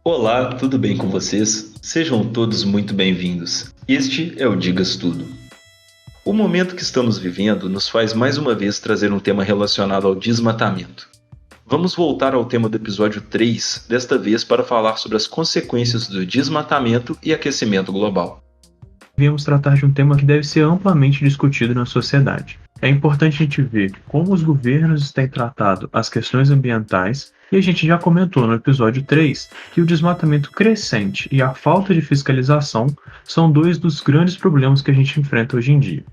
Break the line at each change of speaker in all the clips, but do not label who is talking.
Olá, tudo bem com vocês? Sejam todos muito bem-vindos. Este é o Digas Tudo. O momento que estamos vivendo nos faz mais uma vez trazer um tema relacionado ao desmatamento. Vamos voltar ao tema do episódio 3, desta vez para falar sobre as consequências do desmatamento e aquecimento global.
Viemos tratar de um tema que deve ser amplamente discutido na sociedade. É importante a gente ver como os governos têm tratado as questões ambientais, e a gente já comentou no episódio 3 que o desmatamento crescente e a falta de fiscalização são dois dos grandes problemas que a gente enfrenta hoje em dia.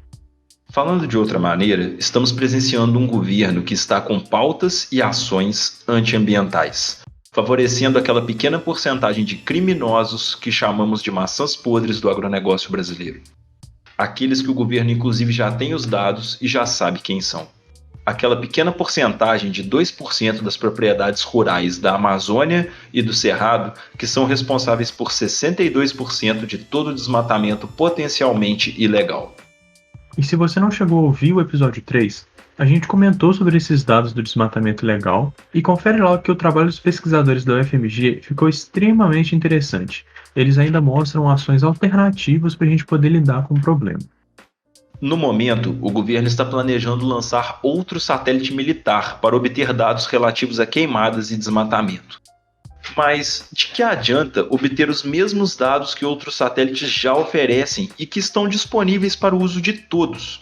Falando de outra maneira, estamos presenciando um governo que está com pautas e ações antiambientais, favorecendo aquela pequena porcentagem de criminosos que chamamos de maçãs podres do agronegócio brasileiro. Aqueles que o governo inclusive já tem os dados e já sabe quem são. Aquela pequena porcentagem de 2% das propriedades rurais da Amazônia e do Cerrado que são responsáveis por 62% de todo o desmatamento potencialmente ilegal.
E se você não chegou a ouvir o episódio 3, a gente comentou sobre esses dados do desmatamento ilegal e confere lá que o trabalho dos pesquisadores da UFMG ficou extremamente interessante. Eles ainda mostram ações alternativas para a gente poder lidar com o problema.
No momento, o governo está planejando lançar outro satélite militar para obter dados relativos a queimadas e desmatamento. Mas de que adianta obter os mesmos dados que outros satélites já oferecem e que estão disponíveis para o uso de todos?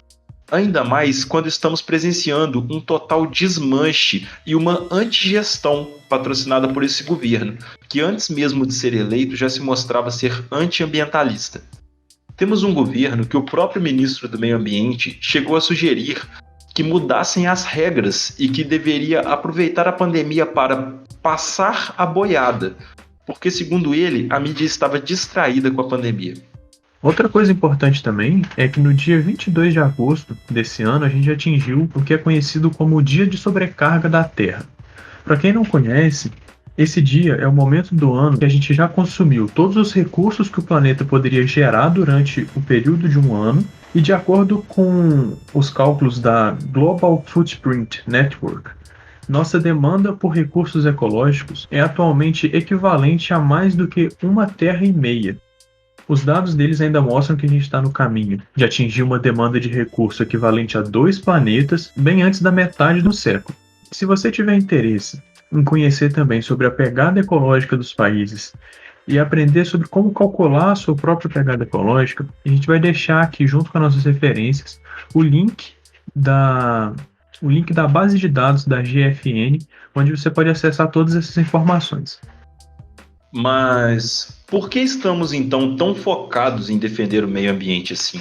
Ainda mais quando estamos presenciando um total desmanche e uma antigestão patrocinada por esse governo, que antes mesmo de ser eleito já se mostrava ser antiambientalista. Temos um governo que o próprio ministro do Meio Ambiente chegou a sugerir que mudassem as regras e que deveria aproveitar a pandemia para passar a boiada, porque, segundo ele, a mídia estava distraída com a pandemia.
Outra coisa importante também é que no dia 22 de agosto desse ano a gente atingiu o que é conhecido como o Dia de Sobrecarga da Terra. Para quem não conhece, esse dia é o momento do ano que a gente já consumiu todos os recursos que o planeta poderia gerar durante o período de um ano, e de acordo com os cálculos da Global Footprint Network, nossa demanda por recursos ecológicos é atualmente equivalente a mais do que uma terra e meia. Os dados deles ainda mostram que a gente está no caminho de atingir uma demanda de recurso equivalente a 2 planetas bem antes da metade do século. Se você tiver interesse em conhecer também sobre a pegada ecológica dos países e aprender sobre como calcular a sua própria pegada ecológica, a gente vai deixar aqui, junto com as nossas referências, o link da base de dados da GFN, onde você pode acessar todas essas informações.
Mas por que estamos então tão focados em defender o meio ambiente assim?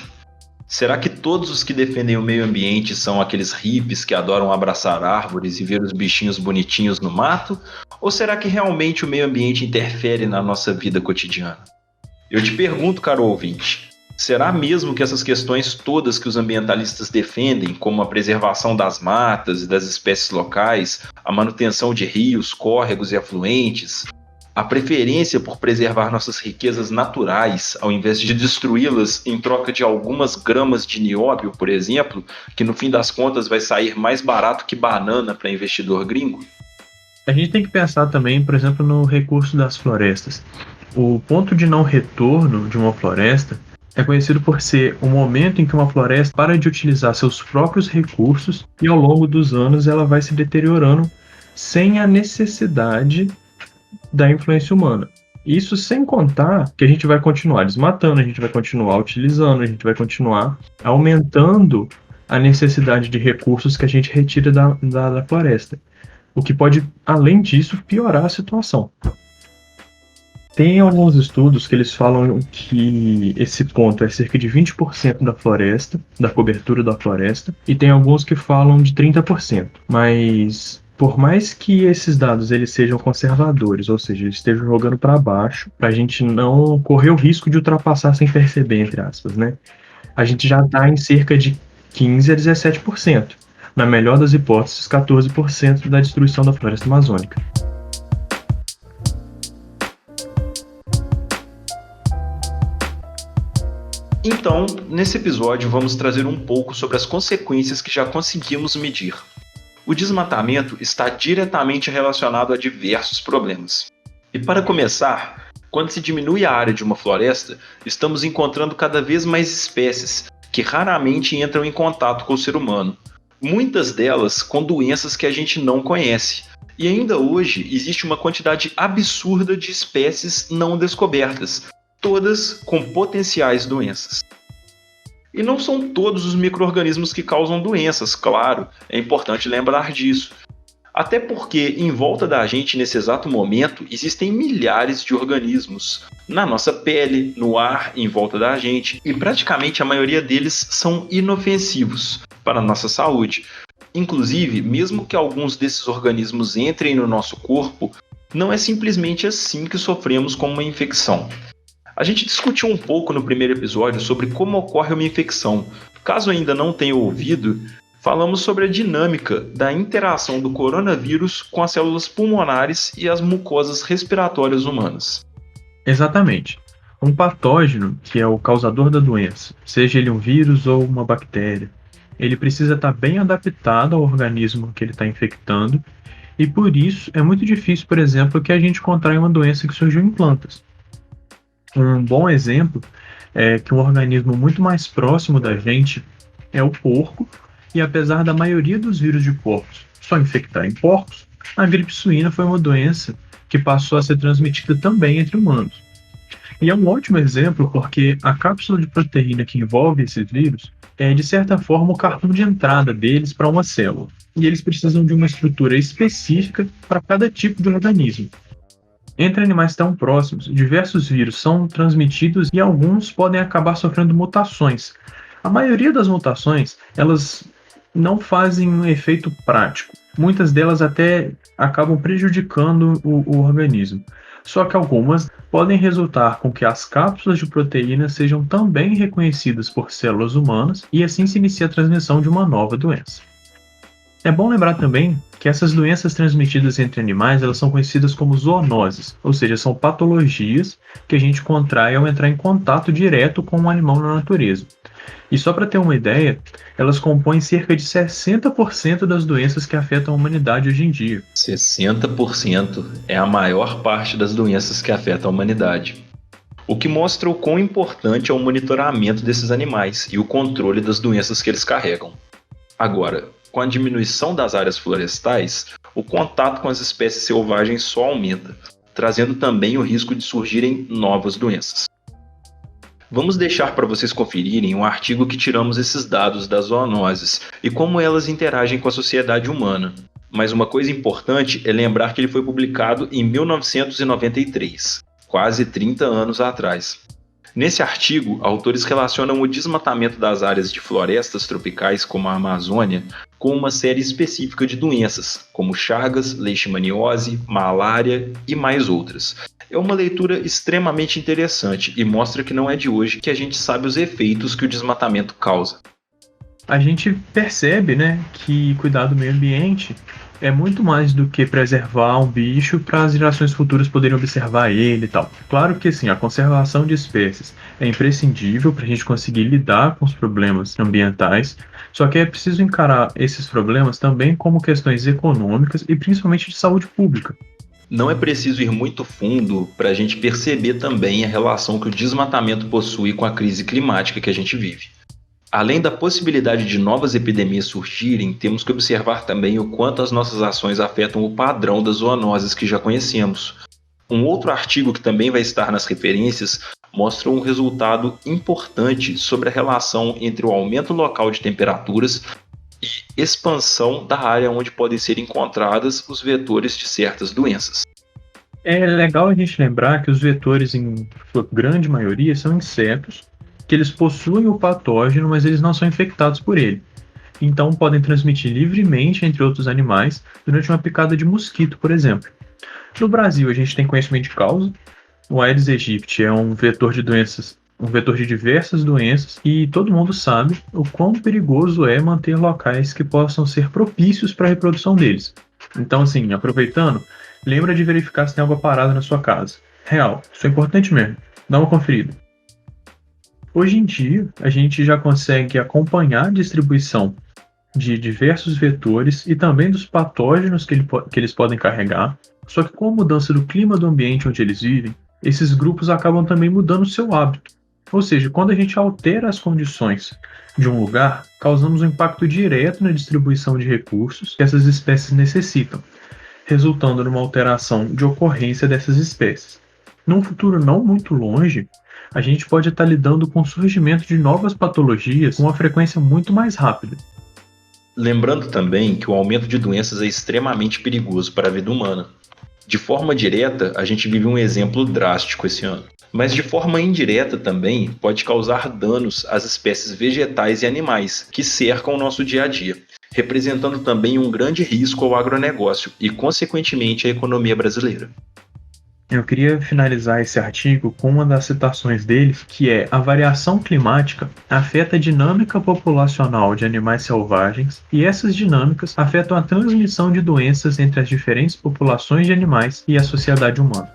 Será que todos os que defendem o meio ambiente são aqueles hippies que adoram abraçar árvores e ver os bichinhos bonitinhos no mato? Ou será que realmente o meio ambiente interfere na nossa vida cotidiana? Eu te pergunto, caro ouvinte, será mesmo que essas questões todas que os ambientalistas defendem, como a preservação das matas e das espécies locais, a manutenção de rios, córregos e afluentes, a preferência por preservar nossas riquezas naturais, ao invés de destruí-las em troca de algumas gramas de nióbio, por exemplo, que no fim das contas vai sair mais barato que banana para investidor gringo?
A gente tem que pensar também, por exemplo, no recurso das florestas. O ponto de não retorno de uma floresta é conhecido por ser o momento em que uma floresta para de utilizar seus próprios recursos e ao longo dos anos ela vai se deteriorando sem a necessidade da influência humana. Isso sem contar que a gente vai continuar desmatando, a gente vai continuar utilizando, a gente vai continuar aumentando a necessidade de recursos que a gente retira da floresta. O que pode, além disso, piorar a situação. Tem alguns estudos que eles falam que esse ponto é cerca de 20% da floresta, da cobertura da floresta, e tem alguns que falam de 30%. Mas por mais que esses dados eles sejam conservadores, ou seja, eles estejam jogando para baixo, para a gente não correr o risco de ultrapassar sem perceber, entre aspas, né? A gente já está em cerca de 15 a 17%. Na melhor das hipóteses, 14% da destruição da floresta amazônica.
Então, nesse episódio, vamos trazer um pouco sobre as consequências que já conseguimos medir. O desmatamento está diretamente relacionado a diversos problemas. E para começar, quando se diminui a área de uma floresta, estamos encontrando cada vez mais espécies que raramente entram em contato com o ser humano. Muitas delas com doenças que a gente não conhece. E ainda hoje existe uma quantidade absurda de espécies não descobertas, todas com potenciais doenças. E não são todos os micro-organismos que causam doenças, claro, é importante lembrar disso. Até porque em volta da gente nesse exato momento existem milhares de organismos na nossa pele, no ar, em volta da gente, e praticamente a maioria deles são inofensivos para a nossa saúde. Inclusive, mesmo que alguns desses organismos entrem no nosso corpo, não é simplesmente assim que sofremos com uma infecção. A gente discutiu um pouco no primeiro episódio sobre como ocorre uma infecção. Caso ainda não tenha ouvido, falamos sobre a dinâmica da interação do coronavírus com as células pulmonares e as mucosas respiratórias humanas.
Exatamente. Um patógeno, que é o causador da doença, seja ele um vírus ou uma bactéria, ele precisa estar bem adaptado ao organismo que ele está infectando, e por isso é muito difícil, por exemplo, que a gente contraia uma doença que surgiu em plantas. Um bom exemplo é que um organismo muito mais próximo da gente é o porco, e apesar da maioria dos vírus de porcos só infectarem porcos, a gripe suína foi uma doença que passou a ser transmitida também entre humanos. E é um ótimo exemplo porque a cápsula de proteína que envolve esses vírus é, de certa forma, o cartão de entrada deles para uma célula. E eles precisam de uma estrutura específica para cada tipo de organismo. Entre animais tão próximos, diversos vírus são transmitidos e alguns podem acabar sofrendo mutações. A maioria das mutações, elas não fazem um efeito prático. Muitas delas até acabam prejudicando o organismo. Só que algumas podem resultar com que as cápsulas de proteína sejam também reconhecidas por células humanas e assim se inicia a transmissão de uma nova doença. É bom lembrar também que essas doenças transmitidas entre animais, elas são conhecidas como zoonoses, ou seja, são patologias que a gente contrai ao entrar em contato direto com um animal na natureza. E só para ter uma ideia, elas compõem cerca de 60% das doenças que afetam a humanidade hoje em dia.
60% é a maior parte das doenças que afetam a humanidade. O que mostra o quão importante é o monitoramento desses animais e o controle das doenças que eles carregam. Agora, com a diminuição das áreas florestais, o contato com as espécies selvagens só aumenta, trazendo também o risco de surgirem novas doenças. Vamos deixar para vocês conferirem um artigo que tiramos esses dados das zoonoses e como elas interagem com a sociedade humana. Mas uma coisa importante é lembrar que ele foi publicado em 1993, quase 30 anos atrás. Nesse artigo, autores relacionam o desmatamento das áreas de florestas tropicais como a Amazônia com uma série específica de doenças, como chagas, leishmaniose, malária e mais outras. É uma leitura extremamente interessante e mostra que não é de hoje que a gente sabe os efeitos que o desmatamento causa.
A gente percebe, né, que cuidar do meio ambiente é muito mais do que preservar um bicho para as gerações futuras poderem observar ele e tal. Claro que sim, a conservação de espécies é imprescindível para a gente conseguir lidar com os problemas ambientais, só que é preciso encarar esses problemas também como questões econômicas e principalmente de saúde pública.
Não é preciso ir muito fundo para a gente perceber também a relação que o desmatamento possui com a crise climática que a gente vive. Além da possibilidade de novas epidemias surgirem, temos que observar também o quanto as nossas ações afetam o padrão das zoonoses que já conhecemos. Um outro artigo que também vai estar nas referências mostra um resultado importante sobre a relação entre o aumento local de temperaturas e expansão da área onde podem ser encontradas os vetores de certas doenças.
É legal a gente lembrar que os vetores, em sua grande maioria, são insetos, que eles possuem o patógeno, mas eles não são infectados por ele. Então podem transmitir livremente entre outros animais durante uma picada de mosquito, por exemplo. No Brasil, a gente tem conhecimento de causa. O Aedes aegypti é um vetor de doenças, um vetor de diversas doenças, e todo mundo sabe o quão perigoso é manter locais que possam ser propícios para a reprodução deles. Então, assim, aproveitando, lembra de verificar se tem água parada na sua casa. Real, isso é importante mesmo. Dá uma conferida. Hoje em dia, a gente já consegue acompanhar a distribuição de diversos vetores e também dos patógenos que eles podem carregar. Só que com a mudança do clima do ambiente onde eles vivem, esses grupos acabam também mudando o seu hábito. Ou seja, quando a gente altera as condições de um lugar, causamos um impacto direto na distribuição de recursos que essas espécies necessitam, resultando numa alteração de ocorrência dessas espécies. Num futuro não muito longe, a gente pode estar lidando com o surgimento de novas patologias com uma frequência muito mais rápida.
Lembrando também que o aumento de doenças é extremamente perigoso para a vida humana. De forma direta, a gente vive um exemplo drástico esse ano. Mas de forma indireta também pode causar danos às espécies vegetais e animais que cercam o nosso dia a dia, representando também um grande risco ao agronegócio e, consequentemente, à economia brasileira.
Eu queria finalizar esse artigo com uma das citações dele, que é: a variação climática afeta a dinâmica populacional de animais selvagens e essas dinâmicas afetam a transmissão de doenças entre as diferentes populações de animais e a sociedade humana.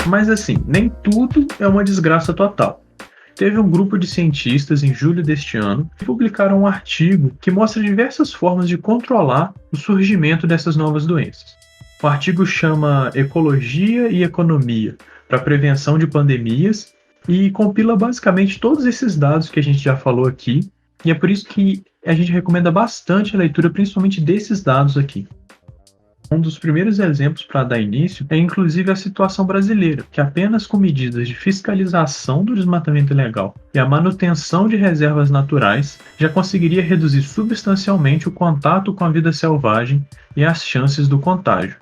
Mas assim, nem tudo é uma desgraça total. Teve um grupo de cientistas em julho deste ano que publicaram um artigo que mostra diversas formas de controlar o surgimento dessas novas doenças. O artigo chama Ecologia e Economia para a Prevenção de Pandemias e compila basicamente todos esses dados que a gente já falou aqui, e é por isso que a gente recomenda bastante a leitura principalmente desses dados aqui. Um dos primeiros exemplos para dar início é inclusive a situação brasileira, que apenas com medidas de fiscalização do desmatamento ilegal e a manutenção de reservas naturais já conseguiria reduzir substancialmente o contato com a vida selvagem e as chances do contágio.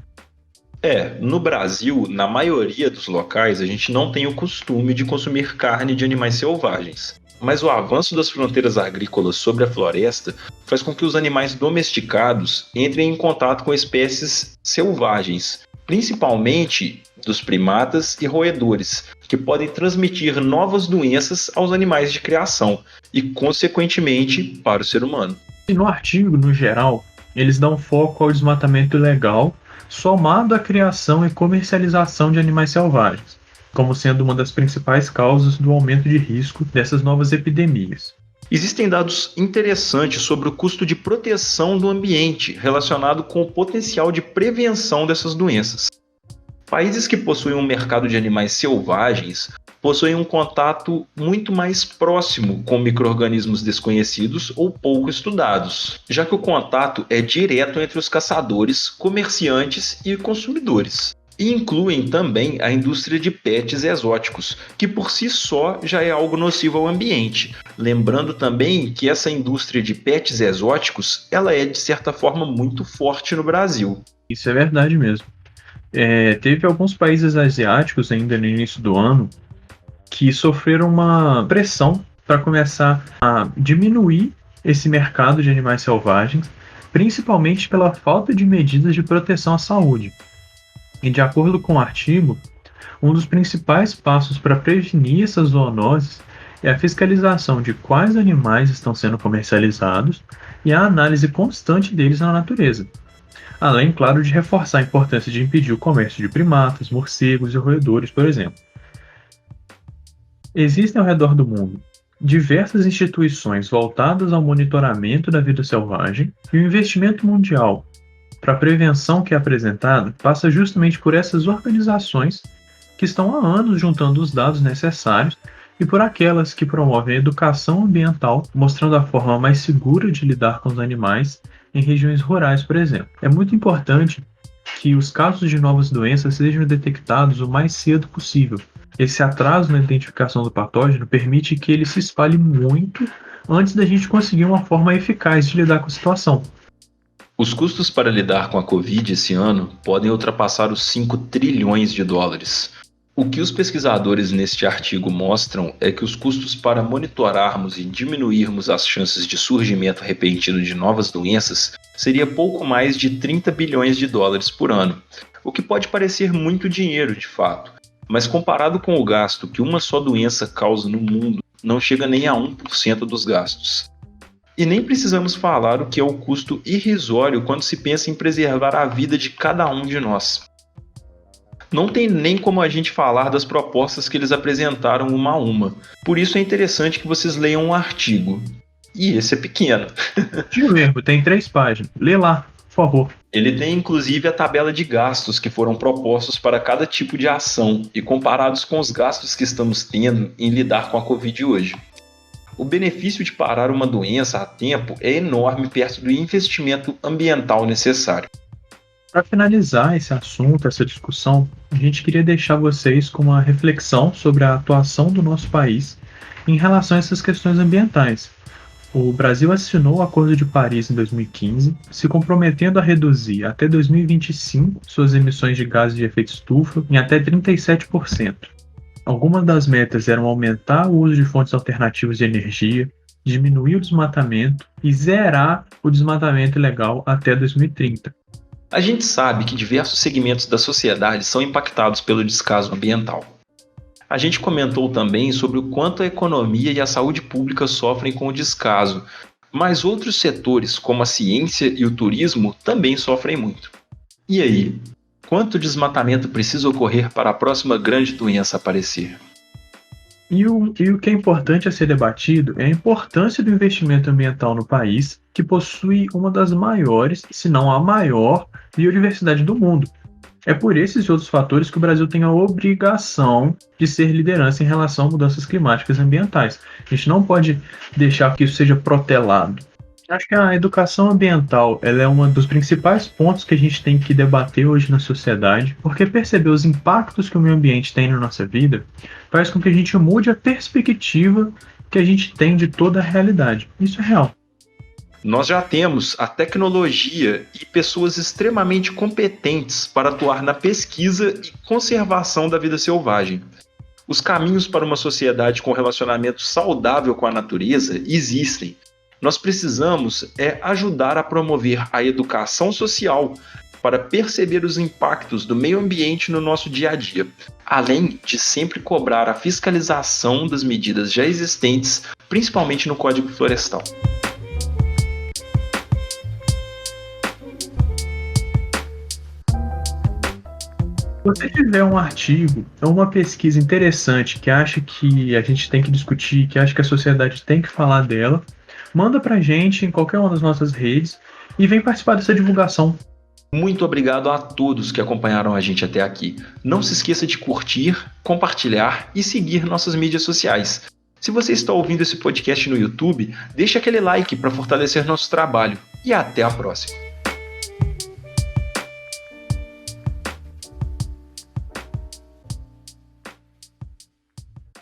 No Brasil, na maioria dos locais, a gente não tem o costume de consumir carne de animais selvagens. Mas o avanço das fronteiras agrícolas sobre a floresta faz com que os animais domesticados entrem em contato com espécies selvagens, principalmente dos primatas e roedores, que podem transmitir novas doenças aos animais de criação e, consequentemente, para o ser humano.
E no artigo, no geral, eles dão foco ao desmatamento ilegal, somado à criação e comercialização de animais selvagens, como sendo uma das principais causas do aumento de risco dessas novas epidemias.
Existem dados interessantes sobre o custo de proteção do ambiente relacionado com o potencial de prevenção dessas doenças. Países que possuem um mercado de animais selvagens possuem um contato muito mais próximo com micro-organismos desconhecidos ou pouco estudados, já que o contato é direto entre os caçadores, comerciantes e consumidores. E incluem também a indústria de pets exóticos, que por si só já é algo nocivo ao ambiente. Lembrando também que essa indústria de pets exóticos, ela é de certa forma muito forte no Brasil.
Isso é verdade mesmo. Teve alguns países asiáticos ainda no início do ano que sofreram uma pressão para começar a diminuir esse mercado de animais selvagens, principalmente pela falta de medidas de proteção à saúde. E de acordo com o artigo, um dos principais passos para prevenir essas zoonoses é a fiscalização de quais animais estão sendo comercializados e a análise constante deles na natureza. Além, claro, de reforçar a importância de impedir o comércio de primatas, morcegos e roedores, por exemplo. Existem ao redor do mundo diversas instituições voltadas ao monitoramento da vida selvagem e o investimento mundial para a prevenção que é apresentada passa justamente por essas organizações que estão há anos juntando os dados necessários e por aquelas que promovem a educação ambiental, mostrando a forma mais segura de lidar com os animais em regiões rurais, por exemplo. É muito importante que os casos de novas doenças sejam detectados o mais cedo possível. Esse atraso na identificação do patógeno permite que ele se espalhe muito antes da gente conseguir uma forma eficaz de lidar com a situação.
Os custos para lidar com a Covid esse ano podem ultrapassar os 5 trilhões de dólares. O que os pesquisadores neste artigo mostram é que os custos para monitorarmos e diminuirmos as chances de surgimento repentino de novas doenças seria pouco mais de 30 bilhões de dólares por ano, o que pode parecer muito dinheiro de fato, mas comparado com o gasto que uma só doença causa no mundo, não chega nem a 1% dos gastos. E nem precisamos falar o que é o custo irrisório quando se pensa em preservar a vida de cada um de nós. Não tem nem como a gente falar das propostas que eles apresentaram uma a uma. Por isso é interessante que vocês leiam o artigo. E esse é pequeno.
Tio Erro, tem 3 páginas. Lê lá, por favor.
Ele tem inclusive a tabela de gastos que foram propostos para cada tipo de ação e comparados com os gastos que estamos tendo em lidar com a Covid hoje. O benefício de parar uma doença a tempo é enorme perto do investimento ambiental necessário.
Para finalizar esse assunto, essa discussão, a gente queria deixar vocês com uma reflexão sobre a atuação do nosso país em relação a essas questões ambientais. O Brasil assinou o Acordo de Paris em 2015, se comprometendo a reduzir até 2025 suas emissões de gases de efeito estufa em até 37%. Algumas das metas eram aumentar o uso de fontes alternativas de energia, diminuir o desmatamento e zerar o desmatamento ilegal até 2030.
A gente sabe que diversos segmentos da sociedade são impactados pelo descaso ambiental. A gente comentou também sobre o quanto a economia e a saúde pública sofrem com o descaso, mas outros setores, como a ciência e o turismo, também sofrem muito. E aí? Quanto desmatamento precisa ocorrer para a próxima grande doença aparecer?
E o que é importante a ser debatido é a importância do investimento ambiental no país, que possui uma das maiores, se não a maior, biodiversidade do mundo. É por esses e outros fatores que o Brasil tem a obrigação de ser liderança em relação a mudanças climáticas e ambientais. A gente não pode deixar que isso seja protelado. Acho que a educação ambiental ela é um dos principais pontos que a gente tem que debater hoje na sociedade, porque perceber os impactos que o meio ambiente tem na nossa vida faz com que a gente mude a perspectiva que a gente tem de toda a realidade. Isso é real.
Nós já temos a tecnologia e pessoas extremamente competentes para atuar na pesquisa e conservação da vida selvagem. Os caminhos para uma sociedade com relacionamento saudável com a natureza existem. Nós precisamos ajudar a promover a educação social para perceber os impactos do meio ambiente no nosso dia a dia, além de sempre cobrar a fiscalização das medidas já existentes, principalmente no Código Florestal.
Se você tiver um artigo ou uma pesquisa interessante que acha que a gente tem que discutir, que acha que a sociedade tem que falar dela, manda pra gente em qualquer uma das nossas redes e vem participar dessa divulgação.
Muito obrigado a todos que acompanharam a gente até aqui. Não se esqueça de curtir, compartilhar e seguir nossas mídias sociais. Se você está ouvindo esse podcast no YouTube, deixe aquele like para fortalecer nosso trabalho. E até a próxima!